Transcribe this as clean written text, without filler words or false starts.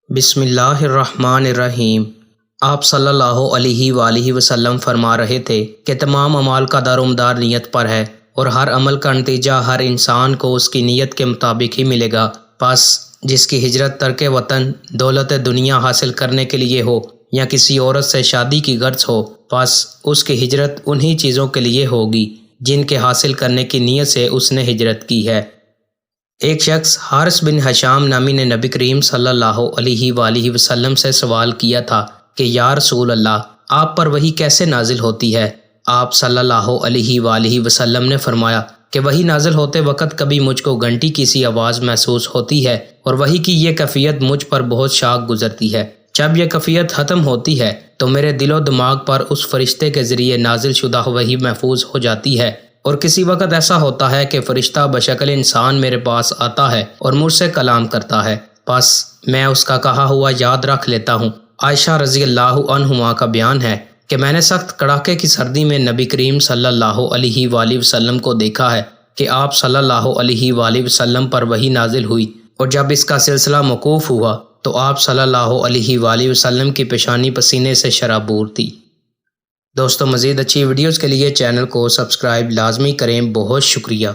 بسم اللہ الرحمن الرحیم۔ آپ صلی اللہ علیہ وآلہ وسلم فرما رہے تھے کہ تمام اعمال کا دار و مدار نیت پر ہے اور ہر عمل کا نتیجہ ہر انسان کو اس کی نیت کے مطابق ہی ملے گا۔ پس جس کی ہجرت ترک وطن دولت دنیا حاصل کرنے کے لیے ہو یا کسی عورت سے شادی کی غرض ہو، پس اس کی ہجرت انہی چیزوں کے لیے ہوگی جن کے حاصل کرنے کی نیت سے اس نے ہجرت کی ہے۔ ایک شخص حارث بن حشام نامی نے نبی کریم صلی اللہ علیہ وآلہ وسلم سے سوال کیا تھا کہ یا رسول اللہ، آپ پر وحی کیسے نازل ہوتی ہے؟ آپ صلی اللہ علیہ وآلہ وسلم نے فرمایا کہ وحی نازل ہوتے وقت کبھی مجھ کو گھنٹی کی سی آواز محسوس ہوتی ہے اور وحی کی یہ کیفیت مجھ پر بہت شاق گزرتی ہے۔ جب یہ کیفیت ختم ہوتی ہے تو میرے دل و دماغ پر اس فرشتے کے ذریعے نازل شدہ وحی محفوظ ہو جاتی ہے، اور کسی وقت ایسا ہوتا ہے کہ فرشتہ بشکل انسان میرے پاس آتا ہے اور مجھ سے کلام کرتا ہے، پس میں اس کا کہا ہوا یاد رکھ لیتا ہوں۔ عائشہ رضی اللہ عنہما کا بیان ہے کہ میں نے سخت کڑاکے کی سردی میں نبی کریم صلی اللہ علیہ وآلہ وسلم کو دیکھا ہے کہ آپ صلی اللہ علیہ وآلہ وسلم پر وحی نازل ہوئی، اور جب اس کا سلسلہ موقوف ہوا تو آپ صلی اللہ علیہ وآلہ وسلم کی پیشانی پسینے سے شرابور تھی۔ دوستو، مزید اچھی ویڈیوز کے لیے چینل کو سبسکرائب لازمی کریں۔ بہت شکریہ۔